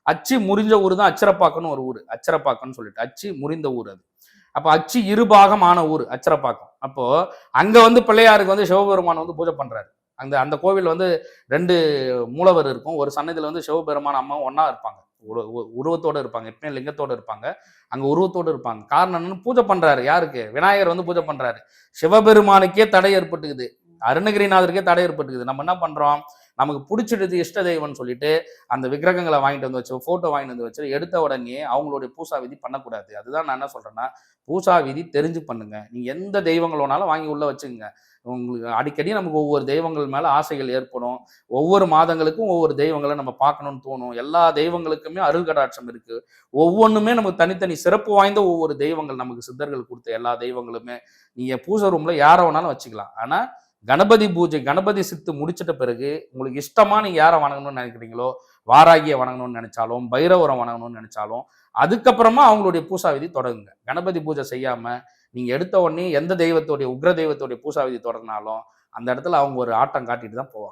அச்சு முறிஞ்ச ஊர் தான் அச்சரப்பாக்கம்னு ஒரு ஊர், அச்சரப்பாக்கம்னு சொல்லிட்டு அச்சு முறிந்த ஊர் அது. அப்ப அச்சு இருபாகம் ஆன ஊர் அச்சரப்பாக்கம். அப்போ அங்க வந்து பிள்ளையாருக்கு வந்து சிவபெருமான் வந்து பூஜை பண்றாரு. அந்த அந்த கோவில் வந்து 2 மூலவர் இருக்கும். ஒரு சன்னதியில வந்து சிவபெருமான் அம்மாவும் ஒண்ணா இருப்பாங்க. உருவத்தோட இருப்பாங்க. எப்பயும் லிங்கத்தோட இருப்பாங்க. அங்க உருவத்தோட இருப்பாங்க. காரணம் என்னன்னு பூஜை பண்றாரு. யாருக்கு? விநாயகர் வந்து பூஜை பண்றாரு. சிவபெருமானுக்கே தடை ஏற்பட்டுக்குது. அருணகிரிநாதருக்கே தடை ஏற்பட்டுக்குது. நம்ம என்ன பண்றோம்? நமக்கு பிடிச்சிடுது இஷ்ட தெய்வம்னு சொல்லிட்டு அந்த விக்கிரகங்களை வாங்கிட்டு வந்து வச்சு போட்டோ வாங்கிட்டு வந்து வச்சு எடுத்த உடனே அவங்களுடைய பூசா விதி பண்ணக்கூடாது. அதுதான் நான் என்ன சொல்றேன்னா, பூசா விதி தெரிஞ்சு பண்ணுங்க. நீங்க எந்த தெய்வங்களோனாலும் வாங்கி உள்ள வச்சுங்க. உங்களுக்கு அடிக்கடி நமக்கு ஒவ்வொரு தெய்வங்கள் மேல ஆசைகள் ஏற்படும். ஒவ்வொரு மாதங்களுக்கும் ஒவ்வொரு தெய்வங்களை நம்ம பார்க்கணும்னு தோணும். எல்லா தெய்வங்களுக்குமே அருள் கடாட்சம் இருக்கு. ஒவ்வொன்றுமே நமக்கு தனித்தனி சிறப்பு வாய்ந்த ஒவ்வொரு தெய்வங்கள் நமக்கு சித்தர்கள் கொடுத்த எல்லா தெய்வங்களுமே நீங்க பூசை ரூம்ல யார வேணாலும் வச்சுக்கலாம். ஆனா கணபதி பூஜை, கணபதி சித்து முடிச்சிட்ட பிறகு உங்களுக்கு இஷ்டமா நீங்க யாரை வணங்கணும்னு நினைக்கிறீங்களோ, வாராகியை வணங்கணும்னு நினைச்சாலும், பைரவரை வணங்கணும்னு நினைச்சாலும், அதுக்கப்புறமா அவங்களுடைய பூசா விதி தொடங்குங்க. கணபதி பூஜை செய்யாம நீங்க எடுத்த உடனே எந்த தெய்வத்தோடைய உக்ர தெய்வத்தோடைய பூசா விதி தொடங்கினாலும் அந்த இடத்துல அவங்க ஒரு ஆட்டம் காட்டிட்டு தான் போவாங்க.